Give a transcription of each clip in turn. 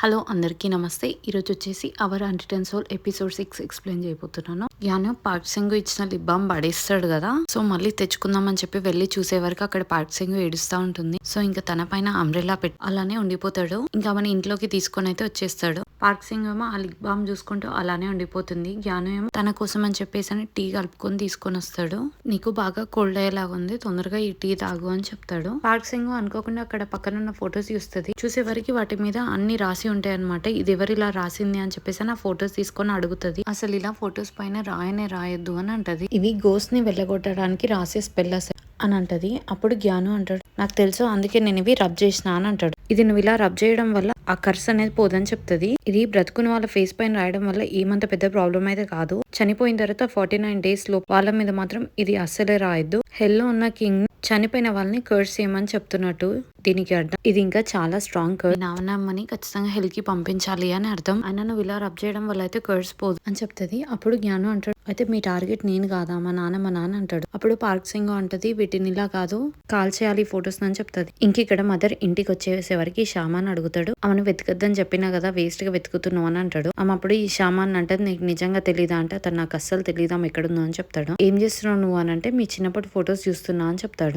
Hello అందరికీ నమస్తే. ఈరోజు వచ్చేసి అవర్ అంటర్టైన్ సోల్ ఎపిసోడ్ 6 ఎక్స్ప్లెయిన్ చేయబోతున్నాను. యాను పార్క్ సింగ్ ఇచ్చిన లిప్ బామ్ పడేస్తాడు కదా, సో మళ్ళీ తెచ్చుకుందామని చెప్పి వెళ్ళి చూసే వరకు అక్కడ పార్క్ సింగ్ ఏడుస్తా ఉంటుంది. సో ఇంకా తన పైన అంబ్రెల్లా పెట్టి అలానే ఉండిపోతాడు. ఇంకా మన ఇంట్లోకి తీసుకొని అయితే వచ్చేస్తాడు. పార్క్ సింగ్ ఏమో ఆ లిప్ బామ్ చూసుకుంటూ అలానే ఉండిపోతుంది. జ్ఞాను ఏమో తన కోసం అని చెప్పేసి టీ కలుపుకొని తీసుకొని వస్తాడు. నీకు బాగా కోల్డ్ అయ్యేలాగా ఉంది, తొందరగా ఈ టీ తాగు అని చెప్తాడు. పార్క్ సింగ్ అనుకోకుండా అక్కడ పక్కన ఉన్న ఫొటోస్ చూస్తుంది. చూసే వరకు వాటి మీద అన్ని రాసి ఉంటాయి అనమాట. ఇది ఎవరు ఇలా రాసింది అని చెప్పేసి ఆ ఫొటోస్ తీసుకొని అడుగుతుంది. అసలు ఇలా ఫొటోస్ పైన రాయనే రాయొద్దు అని అంటది. ఇవి గోస్ట్ ని వెళ్ళగొట్టడానికి రాసే స్పెల్ అని అంటది. అప్పుడు జ్ఞాను అంటాడు, నాకు తెలుసు, అందుకే నేను ఇవి రబ్ చేసిన అని అంటాడు. ఇది నువ్వు ఇలా రబ్ చేయడం వల్ల ఆ కర్స్ అనేది పోదని చెప్తుంది. ఇది బ్రతుకుని వాళ్ళ ఫేస్ పైన రాయడం వల్ల ఏమంత పెద్ద ప్రాబ్లం అయితే కాదు. చనిపోయిన తర్వాత 49 days లో వాళ్ళ మీద మాత్రం ఇది అస్సలే రాయొద్దు. హెల్లో ఉన్న కింగ్ చనిపోయిన వాళ్ళని కర్స్ చేయమని చెప్తున్నట్టు దీనికి అర్థం. ఇది ఇంకా చాలా స్ట్రాంగ్ కర్స్. నావనమ్మని ఖచ్చితంగా హెల్ కి పంపించాలి అని అర్థం. అయినా నువ్వు ఇలా రబ్ చేయడం వల్ల అయితే కర్స్ పోదు అని చెప్తుంది. అప్పుడు జ్ఞాను అంటాడు, అయితే మీ టార్గెట్ నేను కాదా, మా నాన్న అంటాడు. అప్పుడు పార్క్ సింగ్ అంటది, వీటిని ఇలా కాదు కాల్ చేయాలి ఫొటోస్ అని చెప్తుంది. ఇంక ఇక్కడ మదర్ ఇంటికి వచ్చేసే వరకు ఈ షామాన్ అడుగుతాడు, ఆమెను వెతకద్దని చెప్పినా కదా, వేస్ట్ గా వెతుకుతున్నావు అని అంటాడు. ఆమె అప్పుడు ఈ షామాన్ అంటది, నీకు నిజంగా తెలీదా అంటే, అతను నాకు అస్సలు తెలీదా ఎక్కడుందో అని చెప్తాడు. ఏం చేస్తున్నావు నువ్వు అని అంటే, మీ చిన్నప్పటి ఫొటోస్ చూస్తున్నా అని చెప్తాడు.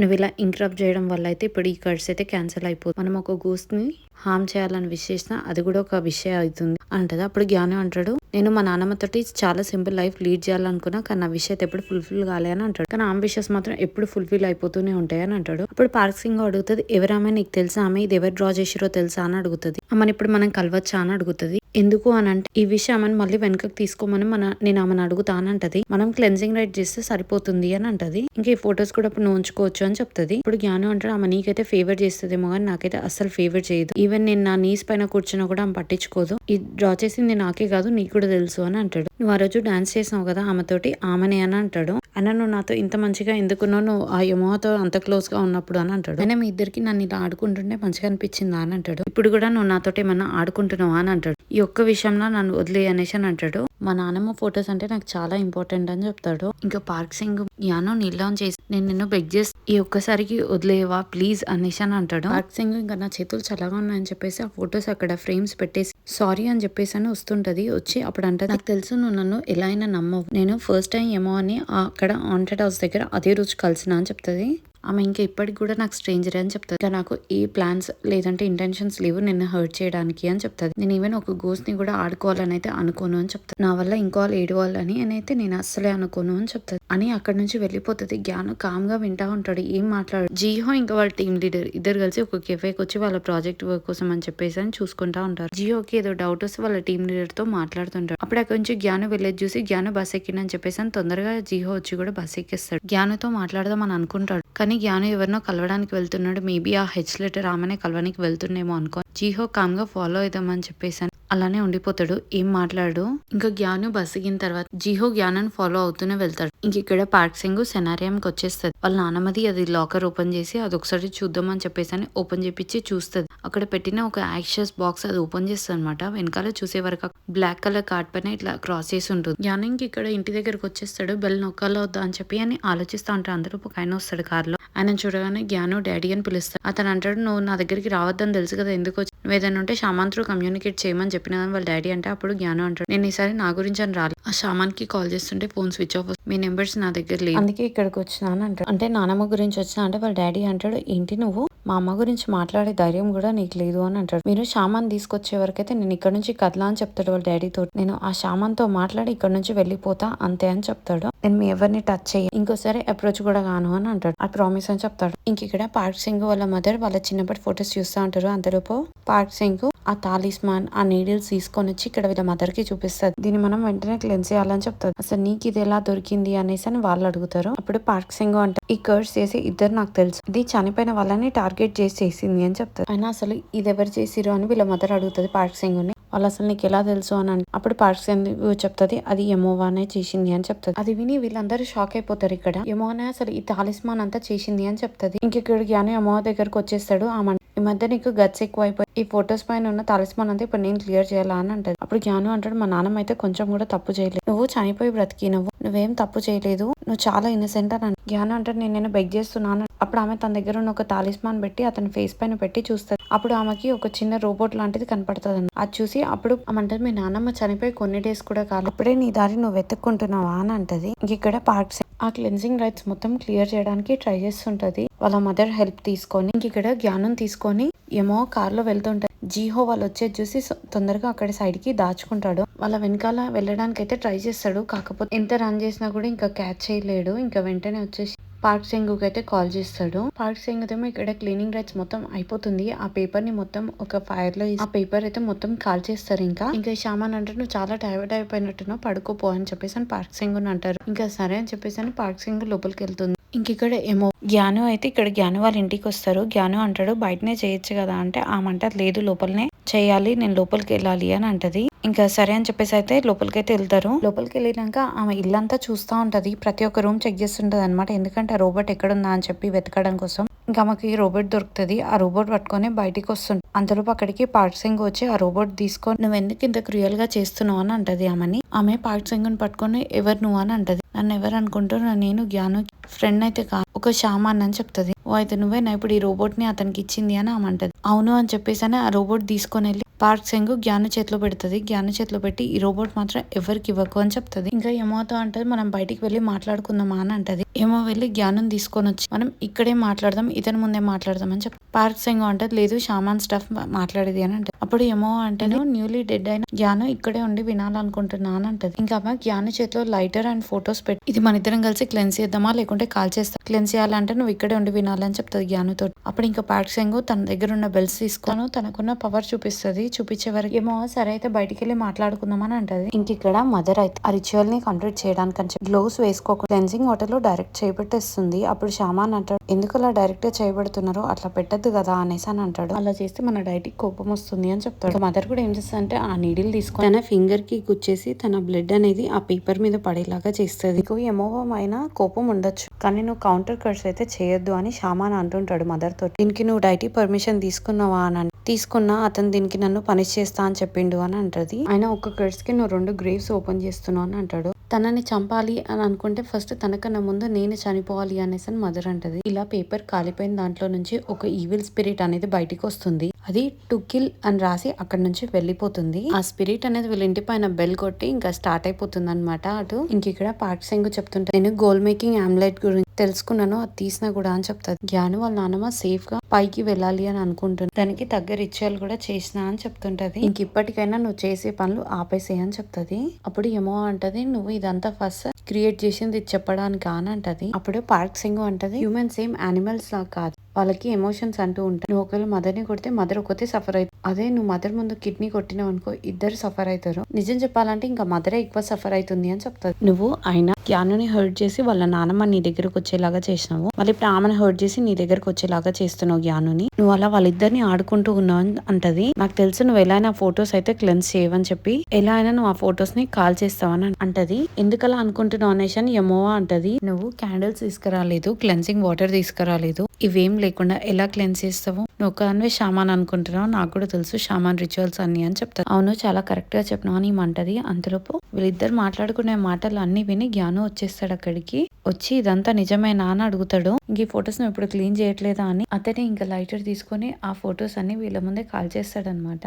నువ్వు ఇలా ఇంక్రప్ట్ చేయడం వల్ల అయితే ఇప్పుడు ఈ కర్డ్స్ అయితే క్యాన్సిల్ అయిపోతుంది. మనం ఒక గోస్ట్ ని హార్మ్ చేయాలని విష్ చేసినా అది కూడా ఒక విషయం అవుతుంది అంటది. అప్పుడు జ్ఞానం అంటాడు, నేను మా నాన్నమ్మతోటి చాలా సింపుల్ లైఫ్ లీడ్ చేయాలనుకున్నా, కానీ నా విషయం ఎప్పుడు ఫుల్ఫిల్ కాలే అని అంటాడు. కానీ ఆమె విషయస్ మాత్రం ఎప్పుడు ఫుల్ఫిల్ అయిపోతూనే ఉంటాయి అని అంటాడు. అప్పుడు పార్క్ సింగ్ అడుగుతుంది, ఎవరామె నీకు తెలుసా, ఆమె ఇది ఎవరు డ్రా చేసిరో తెలుసా అని అడుగుతుంది. ఆమెను ఇప్పుడు మనం కలవచ్చా అని అడుగుతుంది. ఎందుకు అని అంటే, ఈ విషయం ఆమెను మళ్ళీ వెనకకి తీసుకోమని నేను ఆమెను అడుగుతా అని అంటది. మనం క్లెన్జింగ్ రైట్ చేస్తే సరిపోతుంది అని అంటది. ఇంకా ఈ ఫొటోస్ కూడా ఇప్పుడు నువ్వు ఉంచుకోవచ్చు అని చెప్తుంది. ఇప్పుడు జ్ఞానం అంటాడు, ఆమె నీకైతే ఫేవర్ చేస్తుందేమో కానీ నాకైతే అస్సలు ఫేవర్ చేయదు. ఈవెన్ నేను నా నీస్ పైన కూర్చున్నా కూడా ఆమె పట్టించుకోదు. ఈ డ్రా చేసింది నాకే కాదు నీకు కూడా తెలుసు అని అంటాడు. నువ్వు ఆ రోజు డాన్స్ చేసినావు కదా ఆమెతోటి, ఆమెనే అని అంటాడు. అయినా నువ్వు నాతో ఇంత మంచిగా ఎందుకున్నావు, నువ్వు ఆ యమోతో అంత క్లోజ్ గా ఉన్నప్పుడు అని అంటాడు. అయినా మీ ఇద్దరికి నన్ను ఇలా ఆడుకుంటుంటే మంచిగా అనిపించిందా అని అంటాడు. ఇప్పుడు కూడా నువ్వు నాతో ఏమన్నా ఆడుకుంటున్నావా అని అంటాడు. ఈ ఒక్క విషయంలో నన్ను వదిలే అనేసి అని అంటాడు. మా నాన్నమ్మ ఫొటోస్ అంటే నాకు చాలా ఇంపార్టెంట్ అని చెప్తాడు. ఇంకా పార్క్ సింగ్ యానో నీళ్ళని చేసి నేను నిన్ను బెగ్ చేసి ఈ ఒక్కసారికి వదిలేవా ప్లీజ్ అనేసి అని అంటాడు. పార్క్ సింగ్ ఇంకా నా చేతులు చల్లగా ఉన్నాయని చెప్పేసి ఆ ఫొటోస్ అక్కడ ఫ్రేమ్స్ పెట్టేసి సారీ అని చెప్పేసి అని వస్తుంటది. వచ్చి అప్పుడు అంటే, నాకు తెలుసు నువ్వు నన్ను ఎలా అయినా నమ్మవు, నేను ఫస్ట్ టైం ఏమో అని అక్కడ ఆంటెడ్ హౌస్ దగ్గర అదే రోజు కలిసిన అని చెప్తుంది. ఆమె ఇంకా ఇప్పటికి కూడా నాకు స్ట్రేంజర్ అని చెప్తుంది. ఇంకా నాకు ఏ ప్లాన్స్ లేదంటే ఇంటెన్షన్స్ లేవు నిన్ను హర్ట్ చేయడానికి అని చెప్తుంది. నేను ఈవెన్ ఒక గోస్ట్ ని కూడా ఆడుకోవాలని అయితే అనుకోను అని చెప్తాను. నా వల్ల ఇంకో ఏడవాలని అయితే నేను అస్సలే అనుకోను అని చెప్తాను. అని అక్కడ నుంచి వెళ్ళిపోతుంది. జ్ఞానం కామ్ గా వింటా ఉంటాడు, ఏం మాట్లాడు. జిహో ఇంకా వాళ్ళ టీమ్ లీడర్ ఇద్దరు కలిసి ఒక కెఫేకి వచ్చి వాళ్ళ ప్రాజెక్ట్ వర్క్ కోసం అని చెప్పేసి అని చూసుకుంటా ఉంటారు. జియోకి ఏదో డౌట్ వస్తే వాళ్ళ టీమ్ లీడర్ తో మాట్లాడుతుంటారు. అప్పుడు అక్కడ నుంచి జ్ఞానం వెళ్ళేది చూసి జ్ఞానం బస్ ఎక్కిందని చెప్పేసి అని తొందరగా జిహో వచ్చి కూడా బస్ ఎక్కిస్తాడు. జ్ఞానంతో మాట్లాడదాం అని అనుకుంటాడు, కానీ జ్ఞానం ఎవరినో కలవడానికి వెళ్తున్నాడు. మేబీ ఆ హెచ్ లెటర్ ఆమెనే కలవడానికి వెళ్తుండేమో అనుకో. జిహో కామ్ గా ఫాలో అవుదామని చెప్పేసి అలానే ఉండిపోతాడు, ఏం మాట్లాడు. ఇంకా జ్ఞాను బస్ ఎగిన తర్వాత జిహో జ్ఞానాన్ని ఫాలో అవుతూనే వెళ్తాడు. ఇంక ఇక్కడ పార్క్ సింగ్ సెనారియంకి వచ్చేస్తుంది. వాళ్ళ నాన్నమది అది లాకర్ ఓపెన్ చేసి అది ఒకసారి చూద్దామని చెప్పేసి అని ఓపెన్ చేపించి చూస్తుంది. అక్కడ పెట్టిన ఒక యాక్షస్ బాక్స్ అది ఓపెన్ చేస్తుంది అనమాట. వెనకాల చూసే వరకు బ్లాక్ కలర్ కార్డ్ పైన ఇట్లా క్రాస్ చేసి ఉంటుంది. జ్ఞానంకి ఇక్కడ ఇంటి దగ్గరకు వచ్చేస్తాడు. బెల్ నొక్కాలో వద్దా అని చెప్పి అని ఆలోచిస్తా ఉంటారు. అందరూ ఒక ఆయన వస్తాడు కార్ లో. ఆయన చూడగానే జ్ఞాను డాడీ అని పిలుస్తాడు. అతను అంటాడు, నువ్వు నా దగ్గరికి రావద్దని తెలుసు కదా, ఎందుకు వచ్చి నువ్వు ఏదైనా ఉంటే షామాన్ త్రూ కమ్యూనికేట్ చేయమని చెప్పిన వాళ్ళ డాడీ అంటే. అప్పుడు జ్ఞానం అంటాడు, నేను ఈసారి నా గురించి అని రాలి, ఆ షామాన్ కి కాల్ చేస్తుంటే ఫోన్ స్విచ్ ఆఫ్, మీ నెంబర్స్ నా దగ్గర లేదు, అందుకే ఇక్కడికి వచ్చినా అని అంటాడు. అంటే నానమ్మ గురించి వచ్చినా అంటే వాళ్ళ డాడీ అంటాడు, ఏంటి నువ్వు మా అమ్మ గురించి మాట్లాడే ధైర్యం కూడా నీకు లేదు అని అంటాడు. మీరు షామాన్ తీసుకొచ్చే వరకైతే నేను ఇక్కడ నుంచి కదలా అని చెప్తాడు వాళ్ళ డాడీతో. నేను ఆ షామాన్ తో మాట్లాడి ఇక్కడ నుంచి వెళ్ళిపోతా అంతే అని చెప్తాడు. నేను మీ ఎవరిని టచ్ చేయ, ఇంకోసారి అప్రోచ్ కూడా గాను అని అంటాడు. ఆ ప్రామిస్ అని చెప్తాడు. ఇంక ఇక్కడ పార్క్ సింగ్ వాళ్ళ మదర్ వాళ్ళ చిన్నప్పటి ఫొటోస్ చూస్తూ ఉంటారు. అంతలోపు పార్క్ సింగ్ ఆ తాలిస్మాన్ ఆ నీడిల్స్ తీసుకొని వచ్చి ఇక్కడ వీళ్ళ మదర్ కి చూపిస్తుంది. దీన్ని మనం వెంటనే క్లెన్స్ చేయాలని చెప్తారు. అసలు నీకు ఇది ఎలా దొరికింది అనేసి అని వాళ్ళు అడుగుతారు. అప్పుడు పార్క్ సింగ్ అంటే, ఈ కర్స్ చేసి ఇద్దరు నాకు తెలుసు, ఇది చనిపోయిన వాళ్ళని టార్గెట్ చేసి చేసింది అని చెప్తారు. అయినా అసలు ఇది ఎవరు చేసిరు అని వీళ్ళ మదర్ అడుగుతుంది పార్క్ సింగ్ ని. వాళ్ళు అసలు నీకు ఎలా తెలుసు అని అంటే, అప్పుడు పార్క్ సింగ్ చెప్తుంది, అది యమోవానే చేసింది అని చెప్తుంది. అది విని వీళ్ళందరూ షాక్ అయిపోతారు. ఇక్కడ యమోవానే అసలు ఈ తాలిస్మాన్ అంతా చేసింది అని చెప్తుంది. ఇంక ఇక్కడ జ్ఞానం యమోవా దగ్గరకు వచ్చేస్తాడు. ఆమె ఈ మధ్య నీకు గట్స్ ఎక్కువైపోయి ఈ ఫొటోస్ పైన ఉన్న తాలిస్మాన్ అంతా ఇప్పుడు నేను క్లియర్ చేయాలా అని అంటది. అప్పుడు జ్ఞాను అంటాడు, మా నాన్నమ్మ అయితే కొంచెం కూడా తప్పు చేయలేదు, నువ్వు చనిపోయి బ్రతికి నువ్వేం తప్పు చేయలేదు, నువ్వు చాలా ఇన్నసెంట్ అని జ్ఞాను అంటాడు, నేను బెగ్ చేస్తున్నాను. అప్పుడు ఆమె తన దగ్గర ఉన్న ఒక తాలిస్మాన్ పెట్టి అతని ఫేస్ పైన పెట్టి చూస్తుంది. అప్పుడు ఆమెకి ఒక చిన్న రోబోట్ లాంటిది కనపడుతుంది. అది చూసి అప్పుడు ఆమంటారు, మీ నాన్నమ్మ చనిపోయి కొన్ని డేస్ కూడా కాదు, అప్పుడే నీ దారి నువ్వు వెతుక్కుంటున్నావా అని అంటది. ఇక్కడ పార్క్స్ ఆ క్లెన్సింగ్ రైట్స్ మొత్తం క్లియర్ చేయడానికి ట్రై చేస్తుంటది వాళ్ళ మదర్ హెల్ప్ తీసుకొని. ఇక్కడ జ్ఞానం తీసుకొని ఏమో కార్ లో వెళ్తుంటారు. జీహో వాళ్ళు వచ్చేది చూసి తొందరగా అక్కడ సైడ్ కి దాచుకుంటాడు. వాళ్ళ వెనకాల వెళ్ళడానికి అయితే ట్రై చేస్తాడు, కాకపోతే ఎంత రన్ చేసినా కూడా ఇంకా క్యాచ్ చేయలేడు. ఇంకా వెంటనే వచ్చేసి పార్క్ సెంగుకి అయితే కాల్ చేస్తాడు. పార్క్ సెంగ్ ఏమో ఇక్కడ క్లీనింగ్ రైట్స్ మొత్తం అయిపోతుంది. ఆ పేపర్ ని మొత్తం ఒక ఫైర్ లో ఆ పేపర్ అయితే మొత్తం కాల్ చేస్తారు. ఇంకా షామాన్ అంటారు, నువ్వు చాలా టైర్డ్ అయిపోయినట్టున్నావు, పడుకోపో అని చెప్పేసి అని పార్క్ సెంగ్ అంటారు. ఇంకా సరే అని చెప్పేసి అని పార్క్ సెంగ్ లోపలికి వెళ్తుంది. ఇక్కడ ఏమో జ్ఞాను అయితే ఇక్కడ జ్ఞాను వాళ్ళ ఇంటికి వస్తారు. జ్ఞాను అంటాడు, బయటనే చేయొచ్చు కదా అంటే ఆమంటారు, లేదు లోపలనే చేయాలి, నేను లోపలికి వెళ్ళాలి అని అంటది. ఇంకా సరే అని చెప్పేసి అయితే లోపలికైతే వెళ్తారు. లోపలికి వెళ్ళినాక ఆమె ఇల్లంతా చూస్తూ ఉంటది, ప్రతి ఒక్క రూమ్ చెక్ చేస్తుంటది అనమాట. ఎందుకంటే ఆ రోబోట్ ఎక్కడుందా అని చెప్పి వెతకడం కోసం. ఇంకా ఆమెకి రోబోట్ దొరుకుతుంది. ఆ రోబోట్ పట్టుకొని బయటికి వస్తుంది. అంతలోపు అక్కడికి పార్క్ సింగ్ వచ్చి ఆ రోబోట్ తీసుకొని, నువ్వు ఎందుకు ఇంత క్రియల్ గా చేస్తున్నావు అని అంటది ఆమెని. ఆమె పార్క్ సింగ్ ని పట్టుకొని, ఎవరు నువ్వు అని అంటది. నన్ను ఎవరు అనుకుంటున్నా, నేను జ్ఞాను ఫ్రెండ్ అయితే కాదు, ఒక షామాన్ అని చెప్తుంది. ఓ అయితే నువ్వేనా ఇప్పుడు ఈ రోబోట్ ని అతనికి ఇచ్చింది అని ఆమె అంటది. అవును అని చెప్పేసి ఆ రోబోట్ తీసుకొని వెళ్ళి పార్క్ సెంగ్ జ్ఞాన చేతిలో పెడుతుంది. జ్ఞాన చేతిలో పెట్టి, ఈ రోబోట్ మాత్రం ఎవరికి ఇవ్వకు అని చెప్తుంది. ఇంకా ఏమోతో అంటది, మనం బయటికి వెళ్ళి మాట్లాడుకుందామా అని అంటది. ఏమో వెళ్ళి జ్ఞానం తీసుకొని వచ్చి మనం ఇక్కడే మాట్లాడదాం, ఇతని ముందే మాట్లాడదాం అని చెప్తాం. పార్క్ సెంగ్ అంటది, లేదు షామాన్ స్టఫ్ మాట్లాడేది అని అంటది. అప్పుడు ఏమో అంటే, న్యూలీ డెడ్ అయిన జ్ఞానం ఇక్కడే ఉండి వినాలనుకుంటున్నా అని అంటది. ఇంకా ఆమె జ్ఞాన చేతిలో లైటర్ అండ్ ఫొటోస్ పెట్టి, ఇది మన ఇద్దరం కలిసి క్లెన్స్ చేద్దామా లేకుంటే కాల్ చేస్తా, క్లెన్స్ చేయాలంటే నువ్వు ఇక్కడే ఉండి వినాలని చెప్తుంది జ్ఞానుతో. అప్పుడు ఇంకా పార్క్ సెంగ్ తన దగ్గర ఉన్న బెల్స్ తీసుకొని తనకున్న పవర్ చూపిస్తుంది. చూపించే వరకు ఏమో సరే అయితే బయటికి వెళ్ళి మాట్లాడుకుందామని అంటది. ఇక్కడ మదర్ అయితే ఆ రిచువల్ ని కంప్లీట్ చేయడానికి అని చెప్పి గ్లోవ్స్ వేసుకోకుండా క్లెన్సింగ్ వాటర్ లో డైరెక్ట్ చేయబెట్టేస్తుంది. అప్పుడు షామాన్ అంటాడు, ఎందుకు అలా డైరెక్ట్ గా చేయబడుతున్నారో, అట్లా పెట్టద్దు కదా అనేసి అని అంటాడు. అలా చేస్తే మన డైట్కి కోపం వస్తుంది అని చెప్తాడు. మదర్ కూడా ఏం చేస్తుంది అంటే, ఆ నీడిల్ తీసుకొని తన ఫింగర్ కి గుచ్చేసి తన బ్లడ్ అనేది ఆ పేపర్ మీద పడేలాగా చేస్తుంది. నీకు ఏమోమైన కోపం ఉండొచ్చు, కానీ నువ్వు కౌంటర్ కర్స్ అయితే చేయొద్దు అని షామాన్ అంటుంటాడు మదర్ తోటి. దీనికి నువ్వు డైటీ పర్మిషన్ తీసుకున్నావా అని తీసుకున్నా, అతను దీనికి నన్ను పనిష్ చేస్తా అని చెప్పిండు అని అంటది. ఆయన ఒక కర్స్ కి నువ్వు 2 గ్రేవ్స్ ఓపెన్ చేస్తున్నావు అని అంటాడు. తనని చంపాలి అని అనుకుంటే ఫస్ట్ తనకన్నా ముందు నేను చనిపోవాలి అనేసి అని మదర్ అంటది. ఇలా పేపర్ కాలిపోయిన దాంట్లో నుంచి ఒక ఈవిల్ స్పిరిట్ అనేది బయటికి వస్తుంది. అది టు కిల్ అని రాసి అక్కడ నుంచి వెళ్ళిపోతుంది. ఆ స్పిరిట్ అనేది వీళ్ళ ఇంటి పైన బెల్ కొట్టి ఇంకా స్టార్ట్ అయిపోతుంది అనమాట. అటు ఇక్కడ పార్క్ సెంగ్ చెప్తుంటే, నేను గోల్డ్ మేకింగ్ ఆమ్లెట్ గురించి తెలుసుకున్నాను, అది తీసినా కూడా అని చెప్తాది. జ్ఞాను వాళ్ళ నాన్నమ్మ సేఫ్ గా పైకి వెళ్ళాలి అని అనుకుంటుంది. దానికి తగ్గ రిచువల్ కూడా చేసినా అని చెప్తుంటది. ఇప్పటికైనా నువ్వు చేసే పనులు ఆపేసే అని చెప్తుంది. అప్పుడు ఏమో అంటది, నువ్వు ఇదంతా ఫస్ట్ క్రియేట్ చేసింది చెప్పడానికి అని అంటది. అప్పుడు పార్క్ సింగ్ అంటది, హ్యూమన్స్ ఏం యానిమల్స్ లా కాదు, వాళ్ళకి ఎమోషన్స్ అంటూ ఉంటాయి. నువ్వు ఒకవేళ మదర్ ని కొడితే మదర్ ఒకతే సఫర్ అవుతుంది, అదే నువ్వు మదర్ ముందు కిడ్నీ కొట్టినావు అనుకో, ఇద్దరు సఫర్ అవుతారు. నిజం చెప్పాలంటే ఇంకా మదరే ఎక్కువ సఫర్ అవుతుంది అని చెప్తాది. నువ్వు అయినా జ్ఞానుని హర్ట్ చేసి వాళ్ళ నాన్నమ్మ నీ దగ్గరకు వచ్చేలాగా చేసినావు, మళ్ళీ ఇప్పుడు ఆమెను హర్ట్ చేసి నీ దగ్గరకు వచ్చేలాగా చేస్తున్నావు జ్ఞానుని. నువ్వు అలా వాళ్ళిద్దరిని ఆడుకుంటూ ఉన్నావు అంటది. నాకు తెలుసు నువ్వు ఎలా అయినా ఫొటోస్ అయితే క్లెన్స్ చేయవని చెప్పి, ఎలా అయినా నువ్వు ఆ ఫొటోస్ ని కాల్ చేస్తావని అంటది. ఎందుకలా అనుకుంటున్నావు అనేసి అని యమోవా అంటది, నువ్వు క్యాండిల్స్ తీసుకురాలేదు, క్లెన్సింగ్ వాటర్ తీసుకురాలేదు, ఇవేం లేకుండా ఎలా క్లెన్స్ చేస్తావు, నువ్వు ఒకవే షామాన్ అనుకుంటున్నావు, నాకు కూడా తెలుసు షామాన్ రిచువల్స్ అన్ని అని చెప్తాను. అవును చాలా కరెక్ట్ గా చెప్పినావు అని అంటది. అంతలోపు వీళ్ళిద్దరు మాట్లాడుకునే మాటలు అన్ని విని జ్ఞాను వచ్చేస్తాడు. అక్కడికి వచ్చి ఇదంతా నిజమేనా అని అడుగుతాడు. ఇంక ఈ ఫొటోస్ నువ్వు ఇప్పుడు క్లీన్ చేయట్లేదా అని. అతనే ఇంకా లైటర్ తీసుకొని ఆ ఫొటోస్ అన్ని వీళ్ళ ముందే కాల్ చేస్తాడనమాట.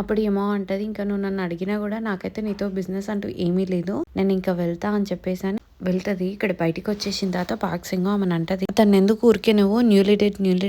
అప్పుడు ఏమో అంటది, ఇంకా నువ్వు నన్ను అడిగినా కూడా నాకైతే నీతో బిజినెస్ అంటూ ఏమీ లేదు, నేను ఇంకా వెళ్తా అని చెప్పేసి అని వెళ్తది. ఇక్కడ బయటికి వచ్చేసిన తర్వాత పార్క్ సింగ్ ఆమెను అంటది, అతను ఎందుకు ఊరికే నువ్వు న్యూలీ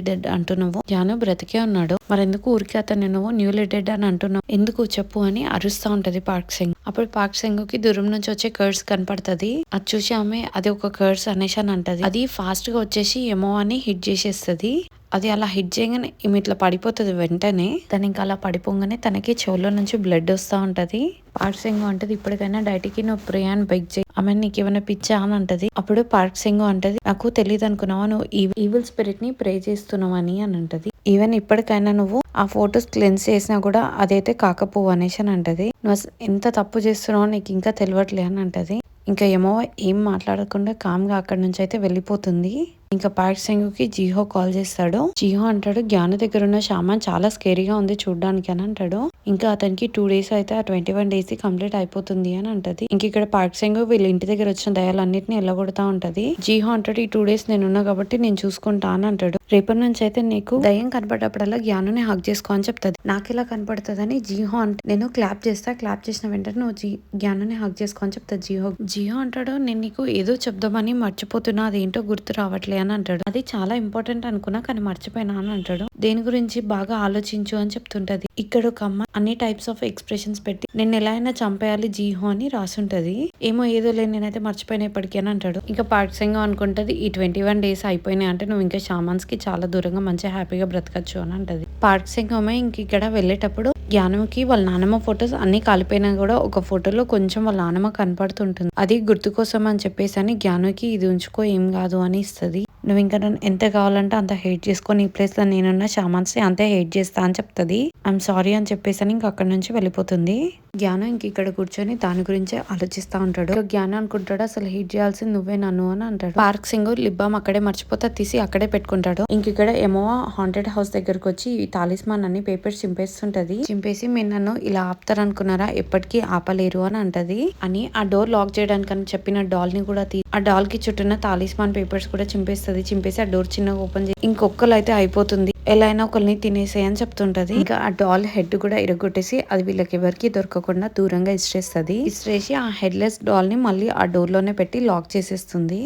డెడ్ అంటున్నావు, జ్ఞాను బ్రతికే ఉన్నాడు, మరి ఎందుకు ఊరికే అతను నువ్వు న్యూలీ డెడ్ అని అంటున్నావు, ఎందుకు చెప్పు అని అరుస్తా ఉంటది పార్క్ సింగ్. అప్పుడు పార్క్ సింగ్ కి దూరం నుంచి వచ్చే కర్స్ కనపడుతుంది. అది చూసి ఆమె అది ఒక కర్స్ అనేసి అని అంటది. అది ఫాస్ట్ గా వచ్చేసి ఏమో అని హిట్ చేసేస్తది. అది అలా హిట్ చేయగానే ఈమె ఇట్లా పడిపోతుంది. వెంటనే తను ఇంకా అలా పడిపోగానే తనకి చెవులో నుంచి బ్లడ్ వస్తా ఉంటది. పార్క్ సింగ్ అంటది, ఇప్పటికైనా డైటీకి నువ్వు ప్రే అండ్ బెగ్ చేయి, ఆమె నీకేమైనా పిచ్చా అని అంటది. అప్పుడు పార్క్ సింగ్ అంటది, నాకు తెలియదు అనుకున్నావా, నువ్వు ఈవిల్ స్పిరిట్ ని ప్రే చేస్తున్నావు అని అంటది. ఈవెన్ ఇప్పటికైనా నువ్వు ఆ ఫొటోస్ క్లెన్స్ చేసినా కూడా అదైతే కాకపోవు అనేసి అని అంటది. నువ్వు ఎంత తప్పు చేస్తున్నావో నీకు ఇంకా తెలియట్లే అని అంటది. ఇంకా ఏమో ఏం మాట్లాడకుండా కామ్గా అక్కడి నుంచి అయితే వెళ్ళిపోతుంది. ఇంకా పార్క్ సింగ్ కి జీహో కాల్ చేస్తాడు. జీహో అంటాడు జ్ఞాను దగ్గర ఉన్న సామాన్ చాలా స్కేరీగా ఉంది చూడడానికి అని అంటాడు. ఇంకా అతనికి 2 days అయితే ఆ 21 days కంప్లీట్ అయిపోతుంది అని అంటది. ఇంక ఇక్కడ పార్క్ సింగ్ వీళ్ళ ఇంటి దగ్గర వచ్చిన దయాలన్నిటిని ఎల్లగొడతా ఉంటది. జీహో అంటాడు ఈ 2 days నేనున్నా కాబట్టి నేను చూసుకుంటా అని అంటాడు. రేపటి నుంచి అయితే నీకు దయ్యం కనపడ్డప్పుడల్లా జ్ఞానుని హక్ చేసుకో అని చెప్తది. నాకెలా కనపడుతుందని జీహో అంటే నేను క్లాప్ చేస్తా, క్లాప్ చేసిన వెంటనే నువ్వు జ్ఞానుని హక్ చేసుకో అని చెప్తాది జీహో. జీహో అంటాడు నేను నీకు ఏదో చెప్దామని మర్చిపోతున్నా, అదేంటో గుర్తు రావట్లే అని అంటాడు. అది చాలా ఇంపార్టెంట్ అనుకున్నా కానీ మర్చిపోయినా అని అంటాడు. దేని గురించి బాగా ఆలోచించు అని చెప్తుంటది. ఇక్కడ ఒక అమ్మాయి అన్ని టైప్స్ ఆఫ్ ఎక్స్ప్రెషన్స్ పెట్టి నేను ఎలా అయినా చంపేయాలి జీహో అని రాసుంటది. ఏమో ఏదో లేదు నేనైతే మర్చిపోయినా ఇప్పటికీ అని అంటాడు. ఇంకా పార్క్ సింగ్ అనుకుంటది ఈ 21 days అయిపోయినాయి అంటే నువ్వు ఇంకా షామాన్స్ కి చాలా దూరంగా మంచిగా హ్యాపీగా బ్రతకచ్చు అని అంటది. పార్క్ సింగ్ ఇంక ఇక్కడ వెళ్ళేటప్పుడు జ్ఞానంకి వాళ్ళ నానమ్మ ఫొటోస్ అన్ని కాలిపోయినా కూడా ఒక ఫోటోలో కొంచెం వాళ్ళ నానమ్మ కనపడుతుంటుంది. అది గుర్తు కోసం అని చెప్పేసి అని జ్ఞానుకి ఇది ఉంచుకో ఏం కాదు అని ఇస్తుంది. నువ్వు ఇంకా నన్ను ఎంత కావాలంటే అంత హేట్ చేసుకొని ఈ ప్లేస్ లో నేనున్న షామాన్స్ ని అంతే హేట్ చేస్తా అని చెప్తుంది. ఐఎమ్ సారీ అని చెప్పేసి అని ఇంకా అక్కడ నుంచి వెళ్ళిపోతుంది. జ్ఞానం ఇంక ఇక్కడ కూర్చొని దాని గురించే ఆలోచిస్తా ఉంటాడు. జ్ఞానం అనుకుంటాడు అసలు హేట్ చేయాల్సింది నువ్వే నన్ను అని అంటాడు. పార్క్ సింగ్ లిబ్బామ్ అక్కడే మర్చిపోతా తీసి అక్కడే పెట్టుకుంటాడు. ఇంక ఇక్కడ ఏమో హాంటెడ్ హౌస్ దగ్గరకు వచ్చి ఈ తాలిస్మాన్ అన్ని పేపర్స్ చింపేస్తుంటది. చింపేసి మీరు నన్ను ఇలా ఆపుతారనుకున్నారా, ఎప్పటికీ ఆపలేరు అని అంటది. అని ఆ డోర్ లాక్ చేయడానికి చెప్పిన డాల్ ని కూడా ఆ డాల్ కి చుట్టూన్న తాలిస్మాన్ పేపర్స్ కూడా చింపేస్తుంది. చింపేసి ఆ డోర్ చిన్నగా ఓపెన్ చేసి ఇంకొకరు అయితే అయిపోతుంది, ఎలా అయినా ఒకరిని తినేసే అని చెప్తుంటది. ఇంకా ఆ డాల్ హెడ్ కూడా ఇరగొట్టేసి అది వీళ్ళకి ఎవరికి దొరకకుండా దూరంగా ఇసిరేస్తుంది. ఇసిరేసి ఆ హెడ్లెస్ డాల్ ని మళ్ళీ ఆ డోర్ లోనే పెట్టి లాక్ చేసేస్తుంది.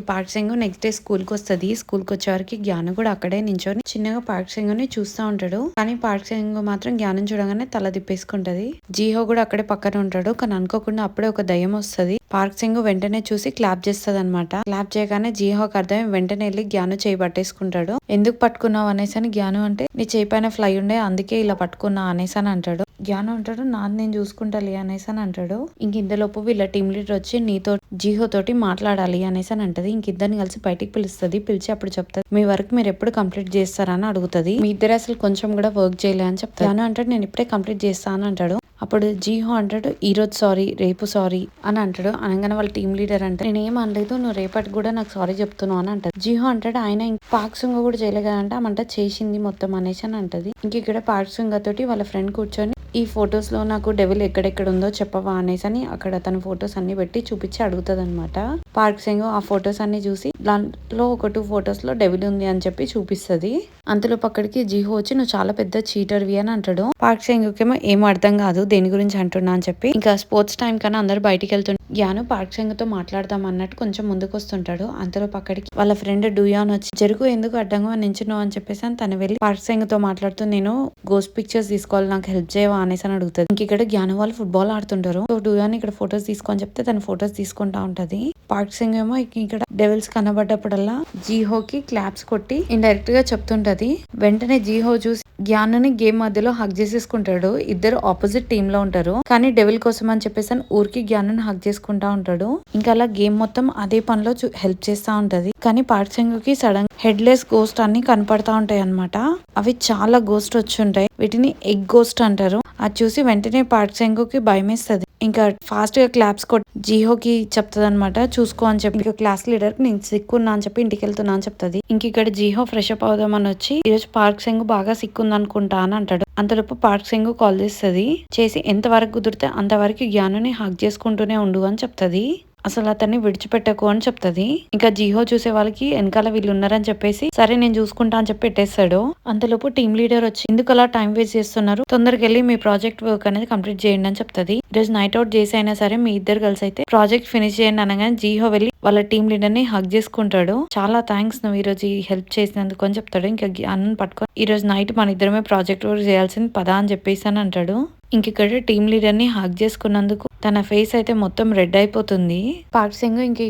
Park Singh next day school కి వస్తుంది. స్కూల్ కి వచ్చేవారికి జ్ఞానం కూడా అక్కడే నించొని చిన్నగా పార్క్ సింగ్ ని చూస్తూ ఉంటాడు. కానీ పార్క్ సింగ్ మాత్రం జ్ఞానం చూడగానే తల తిప్పేసుకుంటది. జీహో కూడా అక్కడే పక్కన ఉంటాడు. కానీ అనుకోకుండా అప్పుడే ఒక దయ్యం వస్తుంది. పార్క్ సింగ్ వెంటనే చూసి క్లాప్ చేస్తుంది అనమాట. క్లాప్ చేయగానే జీహోకి అర్థం వెంటనే వెళ్ళి జ్ఞానం చేయి పట్టేసుకుంటాడు. ఎందుకు పట్టుకున్నావు అనేసి అని జ్ఞానం అంటే నీ చేయి పైన ఫ్లై ఉండే అందుకే ఇలా పట్టుకున్నా అనేసి అని అంటాడు. జ్ఞానం అంటాడు నాది నేను చూసుకుంటాలి అనేసి అని అంటాడు. ఇంక ఇంతలోపు వీళ్ళ టీమ్ లీడర్ వచ్చి నీతో జీహో తోటి మాట్లాడాలి అనేసి అని అంటది. ఇంక ఇద్దరిని కలిసి బయటికి పిలుస్తుంది. పిలిచి అప్పుడు చెప్తాది మీ వర్క్ మీరు ఎప్పుడు కంప్లీట్ చేస్తారని అడుగుతుంది. మీ ఇద్దరు అసలు కొంచెం కూడా వర్క్ చేయలే అని చెప్తాను. జ్ఞానం అంటాడు నేను ఇప్పుడే కంప్లీట్ చేస్తా అని అంటాడు. అప్పుడు జీహో అంటాడు ఈ రోజు సారీ రేపు సారీ అని అంటాడు. అనగానే వాళ్ళ టీమ్ లీడర్ అంటే నేను ఏం అనలేదు, నువ్వు రేపటికి కూడా నాకు సారీ చెప్తున్నావు అని అంటాడు. జీహో అంటాడు ఆయన పార్క్ సింగ్ కూడా చేయలేదు కదంటే ఆమంట చేసింది మొత్తం అనేసి అని అంటది. ఇంక ఇక్కడ పార్క్ సింగ్ తోటి వాళ్ళ ఫ్రెండ్ కూర్చొని ఈ ఫొటోస్ లో నాకు డెవిల్ ఎక్కడెక్కడ ఉందో చెప్పవా అనేసి అని అక్కడ తన ఫొటోస్ అన్ని పెట్టి చూపించి అడుగుతుంది అనమాట. పార్క్ సింగ్ ఆ ఫొటోస్ అన్ని చూసి దాంట్లో ఒక 2 photos లో డెవిల్ ఉంది అని చెప్పి చూపిస్తుంది. అంతలో పక్కడికి జీహో వచ్చి నువ్వు చాలా పెద్ద చీటర్వి అని అంటాడు. పార్క్ సింగ్ ఏమో ఏం అర్థం కాదు దేని గురించి అంటున్నా అని చెప్పి ఇంకా స్పోర్ట్స్ టైం కన్నా అందరు బయటికి వెళ్తుంటారు. జ్ఞాను పార్క్ సింగ్ తో మాట్లాడదాం అన్నట్టు కొంచెం ముందుకు వస్తుంటాడు. అంతలో పక్కడికి వాళ్ళ ఫ్రెండ్ డూయాన్ వచ్చి జరుగు ఎందుకు అడ్డంగా నించున్నావు అని చెప్పేసి అని తను వెళ్ళి పార్క్ సింగ్ తో మాట్లాడుతూ నేను గోస్ట్ పిక్చర్స్ తీసుకోవాలి నాకు హెల్ప్ చేయవా అనేసి అని అడుగుతుంది. ఇంక ఇక్కడ జ్ఞానం వాళ్ళు ఫుట్బాల్ ఆడుతుంటారు. సో డూయాన్ ఇక్కడ ఫొటోస్ తీసుకొని చెప్తే తన ఫొటోస్ తీసుకుంటా ఉంటది. పార్క్ సింగ్ ఏమో ఇక్కడ డెవిల్స్ కనబడ్డప్పుడల్లా జీహోకి క్లాప్స్ కొట్టి ఇండైరెక్ట్ గా చెప్తుంటది. వెంటనే జీహో చూసి జ్ఞానుని గేమ్ మధ్యలో హక్ చేసేసుకుంటాడు. ఇద్దరు ఆపోజిట్ టీమ్ లో ఉంటారు. కానీ డెవిల్ కోసం అని చెప్పేసి ఊరికి జ్ఞానుని హక్ చేసుకుంటా ఉంటాడు. ఇంకా అలా గేమ్ మొత్తం అదే పనిలో హెల్ప్ చేస్తా ఉంటది. కానీ పార్క్ సింగ్ కి సడన్ హెడ్లెస్ గోస్ట్ అన్ని కనపడతా ఉంటాయి అనమాట. అవి చాలా గోస్ట్ వచ్చి ఉంటాయి. వీటిని ఎగ్ గోస్ట్ అంటారు. అది చూసి వెంటనే పార్క్ సింగ్ కి భయమేస్తుంది. ఇంకా ఫాస్ట్ గా క్లాప్స్ కొట్టి జీహోకి చెప్తుంది అనమాట చూసుకో అని చెప్పి. ఇంకా క్లాస్ లీడర్ నేను సిక్కున్నా అని చెప్పి ఇంటికి వెళ్తున్నా అని చెప్తుంది. ఇంక ఇక్కడ జీహో ఫ్రెష్ అప్ అవుదామని వచ్చి ఈరోజు పార్క్ సింగ్ బాగా సిక్కుంది అనుకుంటా అని అంటాడు. అంతలోపు పార్క్ సింగ్ కాల్ చేసి ఎంత వరకు కుదిరితే అంతవరకు జ్ఞానుని హక్ చేసుకుంటూనే ఉండు అని చెప్తుంది. అసలు అతన్ని విడిచిపెట్టకు అని చెప్తుంది. ఇంకా జీహో చూసే వాళ్ళకి వెనకాల వీళ్ళు ఉన్నారని చెప్పేసి సరే నేను చూసుకుంటా అని చెప్పి పెట్టేస్తాడు. అంతలోపు టీమ్ లీడర్ వచ్చి ఎందుకు అలా టైం వేస్ట్ చేస్తున్నారు, తొందరగా వెళ్ళి మీ ప్రాజెక్ట్ వర్క్ అనేది కంప్లీట్ చేయండి అని చెప్తుంది. ఈరోజు నైట్ అవుట్ చేసి అయినా సరే మీ ఇద్దరు కలిసి అయితే ప్రాజెక్ట్ ఫినిష్ చేయండి అనగానే జీహో వెళ్ళి వాళ్ళ టీమ్ లీడర్ ని హక్ చేసుకుంటాడు. చాలా థ్యాంక్స్ నువ్వు ఈ రోజు హెల్ప్ చేసినందుకు అని చెప్తాడు. ఇంకా అన్నం పట్టుకొని ఈ రోజు నైట్ మన ఇద్దరమే ప్రాజెక్ట్ వర్క్ చేయాల్సింది పదా అని చెప్పేసి అని అంటాడు. ఇంక ఇక్కడ టీమ్ లీడర్ ని హక్ చేసుకున్నందుకు తన ఫేస్ అయితే మొత్తం రెడ్ అయిపోతుంది. పార్క్ సింగ్ ఇంక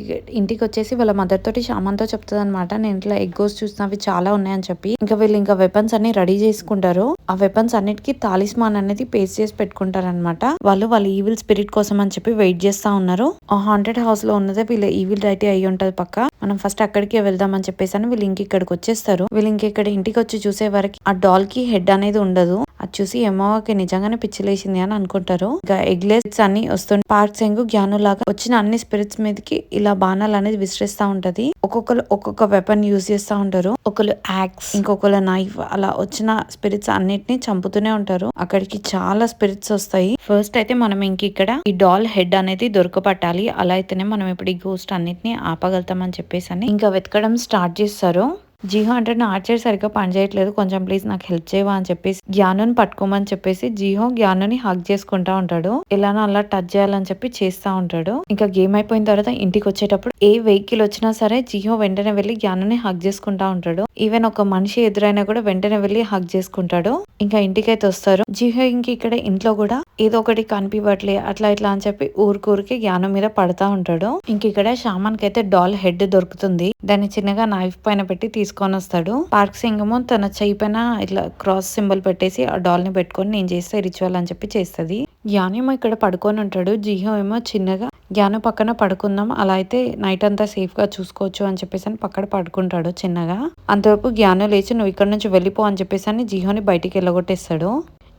ఇంటికి వచ్చేసి వాళ్ళ మదర్ తోటి షామాన్ తో చెప్తుంది అనమాట నేను ఇట్లా ఎగ్ గోస్ట్ చూసినవి చాలా ఉన్నాయని చెప్పి. ఇంకా వీళ్ళు ఇంకా వెపన్స్ అన్ని రెడీ చేసుకుంటారు. ఆ వెపన్స్ అన్నిటికీ తాలిస్మాన్ అనేది పేస్ట్ చేసి పెట్టుకుంటారు అనమాట. వాళ్ళు వాళ్ళ ఈవిల్ స్పిరిట్ కోసం అని చెప్పి వెయిట్ చేస్తా ఉన్నారు. ఆ హాంటెడ్ హౌస్ లో ఉన్నదే వీళ్ళ ఈవిల్ అయితే అయ్యి ఉంటది పక్క. మనం ఫస్ట్ అక్కడికే వెళ్దాం అని చెప్పేసి అని వీళ్ళు ఇంక ఇక్కడికి వచ్చేస్తారు. వీళ్ళు ఇంక ఇక్కడ ఇంటికి వచ్చి చూసే వరకు ఆ డాల్ కి హెడ్ అనేది ఉండదు. అది చూసి ఎమ్మోకి నిజంగానే పిచ్చిలేసింది అని అనుకుంటారు. ఇంకా ఎగ్లెట్స్ అన్ని వస్తుంటే పార్క్ సెంగు జ్ఞాను లాగా వచ్చిన అన్ని స్పిరిట్స్ మీదకి ఇలా బాణాలు అనేది విసిరిస్తా ఉంటది. ఒక్కొక్కరు ఒక్కొక్క వెపన్ యూజ్ చేస్తా ఉంటారు. ఒకళ్ళు యాక్స్, ఇంకొకరు నైఫ్, అలా వచ్చిన స్పిరిట్స్ అన్నిటిని చంపుతూనే ఉంటారు. అక్కడికి చాలా స్పిరిట్స్ వస్తాయి. ఫస్ట్ అయితే మనం ఇక్కడ ఈ డాల్ హెడ్ అనేది దొరకపట్టాలి. అలా అయితేనే మనం ఇప్పుడు ఈ గోస్ట్ అన్నిటిని ఆపగలుగుతామని చెప్పేసి ఇంకా వెతకడం స్టార్ట్ చేస్తారు. జీహో అంటే నా ఆర్చర్ సరిగ్గా పనిచేయట్లేదు, కొంచెం ప్లీజ్ నాకు హెల్ప్ చేయవా అని చెప్పేసి జ్ఞానుని పట్టుకోమని చెప్పేసి జీహో జ్ఞానుని హగ్ చేసుకుంటా ఉంటాడు. ఇలానో అలా టచ్ చేయాలని చెప్పి చేస్తా ఉంటాడు. ఇంకా గేమ్ అయిపోయిన తర్వాత ఇంటికి వచ్చేటప్పుడు ఏ వెహికల్ వచ్చినా సరే జీహో వెంటనే వెళ్లి జ్ఞానుని హగ్ చేసుకుంటా ఉంటాడు. ఈవెన్ ఒక మనిషి ఎదురైనా కూడా వెంటనే వెళ్లి హగ్ చేసుకుంటాడు. ఇంకా ఇంటికైతే వస్తారు. జీహో ఇక్కడ ఇంట్లో కూడా ఏదో ఒకటి కనిపించట్లే అట్లా ఇట్లా అని చెప్పి ఊరికి జ్ఞానం మీద పడతా ఉంటాడు. ఇక్కడ షామాన్ కి అయితే డాల్ హెడ్ దొరుకుతుంది. దాన్ని చిన్నగా నైఫ్ పైన పెట్టి తీసుకొని వస్తాడు. పార్క్ సింగము తన చెయ్యి పైన ఇట్లా క్రాస్ సింబల్ పెట్టేసి ఆ డాల్ ని పెట్టుకొని నేను చేస్తే రిచువల్ అని చెప్పి చేస్తుంది. జ్ఞానేమో ఇక్కడ పడుకొని ఉంటాడు. జీహో ఏమో చిన్నగా జ్ఞానం పక్కన పడుకుందాం, అలా అయితే నైట్ అంతా సేఫ్ గా చూసుకోవచ్చు అని చెప్పేసి అని పక్కన పడుకుంటాడు చిన్నగా. అంతవరకు జ్ఞానం లేచి నువ్వు ఇక్కడ నుంచి వెళ్ళిపో అని చెప్పేసి అని జీహోని బయటికి వెళ్ళగొట్టేస్తాడు.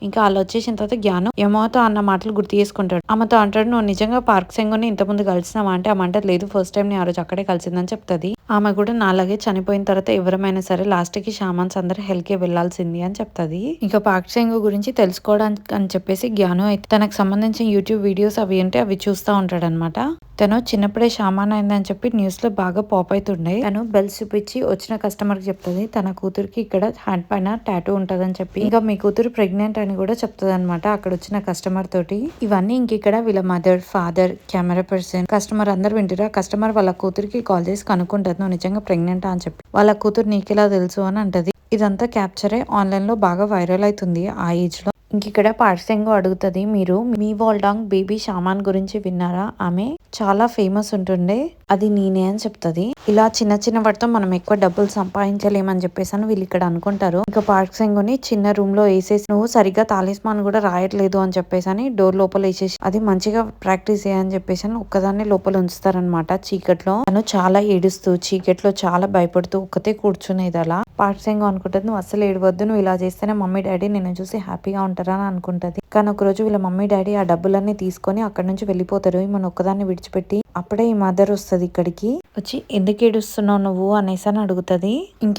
ఇంకా అలా వచ్చేసిన తర్వాత జ్ఞానం యమోతో అన్న మాటలు గుర్తు చేసుకుంటాడు. ఆమెతో అంటాడు, నువ్వు నిజంగా పార్క్ సెంగుని ఇంతకుముందు కలిసినావా అంటే ఆమె అంటే లేదు, ఫస్ట్ టైం నీ ఆ రోజు అక్కడే కలిసిందని చెప్తుంది. ఆమె కూడా నాలాగే చనిపోయిన తర్వాత ఎవరమైనా సరే లాస్ట్ కి షామాన్స్ అందరు హెల్ కి వెళ్లాల్సింది అని చెప్తుంది. ఇంకా పార్క్ సెంగు గురించి తెలుసుకోవడానికి అని చెప్పేసి జ్ఞానం అయితే తనకు సంబంధించిన యూట్యూబ్ వీడియోస్ అవి ఏంటి అవి చూస్తూ ఉంటాడు అనమాట. తను చిన్నప్పుడే షామాన్ అయిందని చెప్పి న్యూస్ లో బాగా పాప్ అవుతుండే. తను బెల్స్ చూపించి వచ్చిన కస్టమర్ కి చెప్తుంది తన కూతురికి ఇక్కడ హ్యాండ్ పైన టాటూ ఉంటదని చెప్పి, ఇంకా మీ కూతురు ప్రెగ్నెంట్ అని కూడా చెప్తుంది అనమాట అక్కడ వచ్చిన కస్టమర్ తోటి. ఇవన్నీ ఇక్కడ వీళ్ళ mother, father, camera person, customer అందరు వింటారు. కస్టమర్ వాళ్ళ కూతురికి కాల్ చేసి కనుక్కుంటారు నువ్వు నిజంగా ప్రెగ్నెంట్ అని చెప్పి. వాళ్ళ కూతురు నీకెలా తెలుసు అని అంటది. ఇదంతా క్యాప్చరే ఆన్లైన్ లో బాగా వైరల్ అవుతుంది ఆ ఏజ్ లో. ఇక్కడ పార్క్ సెంగు అడుగుతుంది, మీరు మీ వాల్డాంగ్ బేబీ షామాన్ గురించి విన్నారా? ఆమె చాలా ఫేమస్ ఉంటుండే, అది నేనే అని చెప్తుంది. ఇలా చిన్న చిన్న వాటితో మనం ఎక్కువ డబ్బులు సంపాదించలేమని చెప్పేసి అని వీళ్ళు ఇక్కడ అనుకుంటారు. ఇంకా పార్క్ సెంగుని చిన్న రూమ్ లో వేసేసి నువ్వు సరిగ్గా తాలిస్మాన్ కూడా రాయట్లేదు అని చెప్పేసి అని డోర్ లోపల వేసేసి అది మంచిగా ప్రాక్టీస్ చేయని చెప్పేసి అని ఒక్కదాన్ని లోపల ఉంచుతారనమాట. చీకట్లో తను చాలా ఏడుస్తూ చీకట్లో చాలా భయపడుతూ ఒక్కతే కూర్చునేది. అలా పార్క్ సెంగు అనుకుంటుంది నువ్వు అస్సలు ఏడవద్దు, నువ్వు ఇలా చేస్తేనే మమ్మీ డాడీ నిన్ను చూసి హ్యాపీగా ఉంటారా అని అనుకుంటది. కానీ ఒక రోజు వీళ్ళ మమ్మీ డాడీ ఆ డబ్బులన్నీ తీసుకొని అక్కడ నుంచి వెళ్ళిపోతారు. మన ఒక్కదాన్ని విడిచిపెట్టి అప్పుడే ఈ మదర్ వస్తుంది ఇక్కడికి వచ్చి ఎందుకు ఏడుస్తున్నావు నువ్వు అనేసి అని అడుగుతుంది.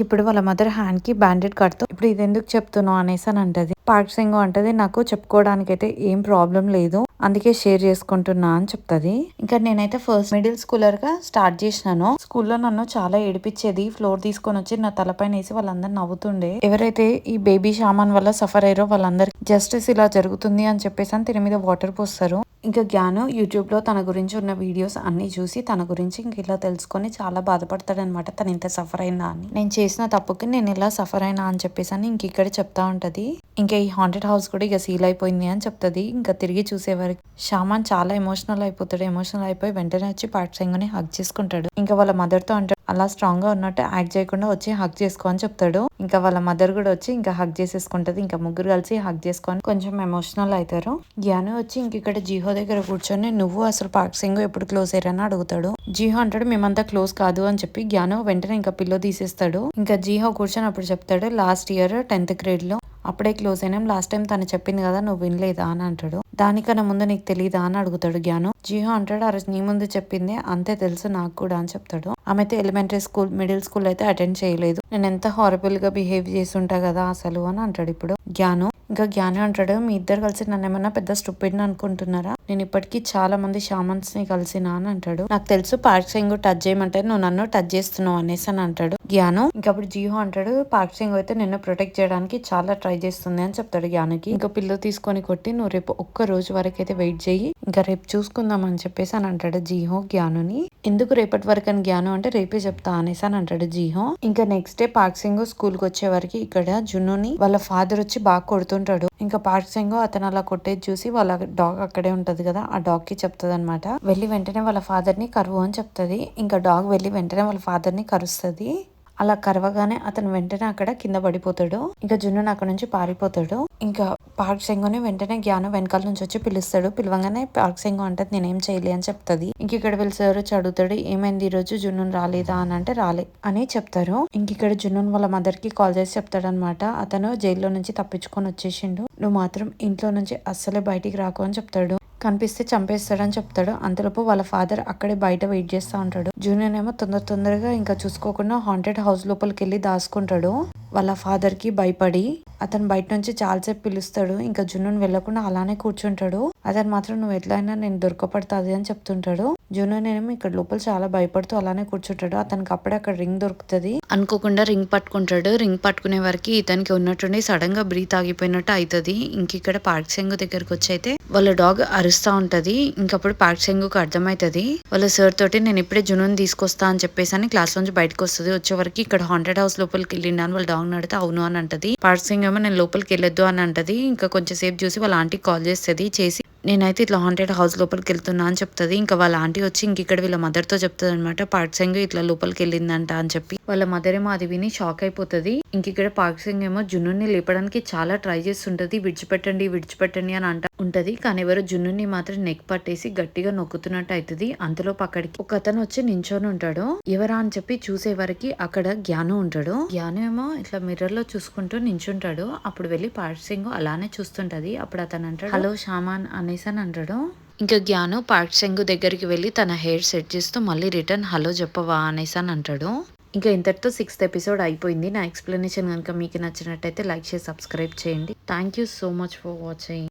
ఇప్పుడు వాళ్ళ మదర్ హ్యాండ్ కి బ్యాండెడ్ కడుతూ ఇప్పుడు ఇది ఎందుకు చెప్తున్నావు అనేసి అని అంటది. పార్క్ సెంగు అంటది నాకు చెప్పుకోవడానికి అయితే ఏం ప్రాబ్లం లేదు, అందుకే షేర్ చేసుకుంటున్నా అని చెప్తుంది. ఇంకా నేనైతే ఫస్ట్ మిడిల్ స్కూలర్ గా స్టార్ట్ చేసినాను. స్కూల్లో నన్ను చాలా ఏడిపించేది. ఫ్లోర్ తీసుకొని వచ్చి నా తలపైన వేసి వాళ్ళందరూ నవ్వుతుండే. ఎవరైతే ఈ బేబీ షామాన్ వల్ల సఫర్ అయ్యారో వాళ్ళందరికి జస్టిస్ ఇలా జరుగుతుంది అని చెప్పేసి అని తిని మీద వాటర్ పోస్తారు. ఇంకా జ్ఞాను యూట్యూబ్ లో తన గురించి ఉన్న వీడియోస్ అన్ని చూసి తన గురించి ఇంక ఇలా తెలుసుకొని చాలా బాధపడతాడు అనమాట. తను ఇంత సఫర్ అయినా అని, నేను చేసిన తప్పుకి నేను ఇలా సఫర్ అయినా అని చెప్పేసి అని ఇక్కడ చెప్తా ఉంటది. ఇంకా ఈ హాంటెడ్ హౌస్ కూడా ఇక సీల్ అయిపోయింది అని చెప్తుంది. ఇంకా తిరిగి చూసేవారికి షామాన్ చాలా ఎమోషనల్ అయిపోతాడు. ఎమోషనల్ అయిపోయి వెంటనే వచ్చి పార్క్ సెంగుని హగ్ చేసుకుంటాడు. ఇంకా వాళ్ళ మదర్ తో అంటాడు అలా స్ట్రాంగ్ గా ఉన్నట్టు యాక్ట్ చేయకుండా వచ్చి హగ్ చేసుకో అని చెప్తాడు. ఇంకా వాళ్ళ మదర్ కూడా వచ్చి ఇంకా హగ్ చేసేసుకుంటది. ఇంకా ముగ్గురు కలిసి హగ్ చేసుకొని కొంచెం ఎమోషనల్ అవుతారు. జ్ఞాను వచ్చి ఇక్కడ జీహో దగ్గర కూర్చొని నువ్వు అసలు పార్క్ సెంగు ఎప్పుడు క్లోజ్ అయ్యారని అడుగుతాడు. జీహో అంటాడు మేమంతా క్లోజ్ కాదు అని చెప్పి జ్ఞాను వెంటనే ఇంకా పిల్లో తీసేస్తాడు. ఇంకా జీహో కూర్చొని అప్పుడు చెప్తాడు లాస్ట్ ఇయర్ 10th grade లో అప్పుడే క్లోజ్ అయినాం, లాస్ట్ టైం తను చెప్పింది కదా నువ్వు వినలేదా అని అంటాడు. దానికన్నా ముందు నీకు తెలీదా అని అడుగుతాడు జ్ఞాను. జీహో అంటాడు ఆ రోజు నీ ముందు చెప్పింది అంతే తెలుసు నాకు కూడా అని చెప్తాడు. ఆమె అయితే ఎలిమెంటరీ స్కూల్ మిడిల్ స్కూల్ అయితే అటెండ్ చేయలేదు, నేను ఎంత హారబుల్ గా బిహేవ్ చేస్తుంటా కదా అసలు అని అంటాడు ఇప్పుడు జ్ఞాను. ఇంకా జ్ఞానం అంటాడు మీ ఇద్దరు కలిసి నన్ను ఏమన్నా పెద్ద స్టూపిడ్ అనుకుంటున్నారా, నేను ఇప్పటికీ చాలా మంది షామన్స్ ని కలిసినా అని అంటాడు. నాకు తెలుసు పార్క్ సెంగు టచ్ చేయమంటే నువ్వు నన్ను టచ్ చేస్తున్నావు అనేసి అని అంటాడు జ్ఞాను. ఇంకప్పుడు జీహో అంటాడు పార్క్ సెంగు అయితే నిన్ను ప్రొటెక్ట్ చేయడానికి చాలా ట్రై చేస్తుంది అని చెప్తాడు జ్ఞానికి. ఇంకా పిల్లో తీసుకొని కొట్టి నువ్వు రేపు ఒక్క రోజు వరకు అయితే వెయిట్ చేయి, ఇంకా రేపు చూసుకుందాం అని చెప్పేసి అని అంటాడు జీహో జ్ఞానుని. ఎందుకు రేపటి వరకు అని జ్ఞానం అంటే రేపే చెప్తా అనేసి అని అంటాడు జీహో. ఇంకా నెక్స్ట్ డే పార్క్ సెంగు స్కూల్ కి వచ్చే వరకు ఇక్కడ జున్నుని వాళ్ళ ఫాదర్ వచ్చి బాగా కొడుతుంటాడు. ఇంకా పార్క్ సెంగు అతను అలా కొట్టేది చూసి వాళ్ళ డాగ్ అక్కడే ఉంటది కదా ఆ డాగ్ కి చెప్తుంది అనమాట. వెళ్ళి వెంటనే వాళ్ళ ఫాదర్ ని కరువు అని చెప్తుంది. ఇంకా డాగ్ వెళ్ళి వెంటనే వాళ్ళ ఫాదర్ ని కరుస్తుంది. అలా కరవగానే అతను వెంటనే అక్కడ కింద పడిపోతాడు. ఇంకా జున్నున్ అక్కడ నుంచి పారిపోతాడు. ఇంకా పార్క్ సెంగుని వెంటనే జ్ఞానం వెనకాల నుంచి వచ్చి పిలుస్తాడు. పిలవంగానే పార్క్ సెంగు అంటది నేనేం చేయలే అని చెప్తది. ఇంక ఇక్కడ వీళ్ళ సార్ వచ్చి అడుగుతాడు ఏమైంది ఈ రోజు జున్నున్ రాలేదా అని అంటే రాలే అని చెప్తారు. ఇంక ఇక్కడ జున్నున్ వాళ్ళ మదర్ కి కాల్ చేసి చెప్తాడు అనమాట. అతను జైల్లో నుంచి తప్పించుకొని వచ్చేసిండు, నువ్వు మాత్రం ఇంట్లో నుంచి అస్సలే బయటికి రాకు అని చెప్తాడు. కనిపిస్తే చంపేస్తాడని చెప్తాడు. అంతలోపు వాళ్ళ ఫాదర్ అక్కడే బయట వెయిట్ చేస్తా ఉంటాడు. జూనియర్ ఏమో తొందరగా ఇంకా చూసుకోకుండా హాంటెడ్ హౌస్ లోపలికి వెళ్ళి దాచుకుంటాడు. వాళ్ళ ఫాదర్ కి భయపడి అతను బయట నుంచి చాలాసేపు పిలుస్తాడు. ఇంకా జున్నున్ వెళ్లకుండా అలానే కూర్చుంటాడు. అతను మాత్రం నువ్వు ఎట్లయినా నేను దొరకపడతాది అని చెప్తుంటాడు. జున్నున్ ఏమో ఇక్కడ లోపల చాలా భయపడుతూ అలానే కూర్చుంటాడు. అతనికి అప్పుడే అక్కడ రింగ్ దొరుకుతుంది. అనుకోకుండా రింగ్ పట్టుకుంటాడు. రింగ్ పట్టుకునే వరకు ఇతనికి ఉన్నట్టుండి సడన్ గా బ్రీత్ ఆగిపోయినట్టు అవుతుంది. ఇంక ఇక్కడ పార్క్ సెంగు దగ్గరకు వచ్చి అయితే వాళ్ళ డాగ్ అరుస్తా ఉంటది. ఇంకప్పుడు పార్క్ సెంగుకు అర్థమవుతుంది వాళ్ళ సార్ తోటి నేను ఇప్పుడే జున్నున్ తీసుకొస్తా అని చెప్పేసి అని క్లాస్ నుంచి బయటకు వస్తుంది. వచ్చే వరకు ఇక్కడ హాంటెడ్ హౌస్ లోపలికి వెళ్ళిండు అని వాళ్ళ డాగ్ నడితే అవును అని అంటది. పార్క్ సెంగ్ ఏమో నేను లోపలికి వెళ్ళొద్దు అని అంటది. ఇంకా కొంచెం సేపు చూసి వాళ్ళ ఆంటీకి కాల్ చేస్తుంది. చేసి నేనైతే ఇట్లా హాంటెడ్ హౌస్ లోపలికి వెళ్తున్నా అని చెప్తుంది. ఇంకా వాళ్ళ ఆంటీ వచ్చి ఇంక ఇక్కడ వీళ్ళ మదర్ తో చెప్తుంది అనమాట పార్క్ సెంగ్ ఇట్లా లోపలికి వెళ్ళిందంట అని చెప్పి. వాళ్ళ మదర్ ఏమో అది విని షాక్ అయిపోతుంది. ఇంక ఇక్కడ పార్క్ సెంగ్ ఏమో జున్నుని లేపడానికి చాలా ట్రై చేస్తుంటది. విడిచిపెట్టండి అని అంట ఉంటది. కానీ ఎవరో జున్నుని మాత్రం నెక్ పట్టేసి గట్టిగా నొక్కుతున్నట్టు అవుతుంది. అంతలో అక్కడికి ఒక అతను వచ్చి నించొని ఉంటాడు. ఎవరా అని చెప్పి చూసే వరకు అక్కడ జ్ఞాను ఉంటాడు. జ్ఞాను ఏమో ఇట్లా మిర్రర్ లో చూసుకుంటూ నించుంటాడు. అప్పుడు వెళ్ళి పార్క్ సెంగ్ అలానే చూస్తుంటది. అప్పుడు అతను అంటాడు హలో షామాన్ అనేసి అని అంటాడు. ఇంకా జ్ఞాను పార్క్ సెంగు దగ్గరికి వెళ్ళి తన హెయిర్ సెట్ చేస్తూ మళ్ళీ రిటర్న్ హలో చెప్పవా అనేసి అని అంటాడు. ఇంకా ఇంతటితో 6th ఎపిసోడ్ అయిపోయింది. నా ఎక్స్ప్లెనేషన్ కనుక మీకు నచ్చినట్టయితే లైక్ చేసి సబ్స్క్రైబ్ చేయండి. Thank you so much for watching.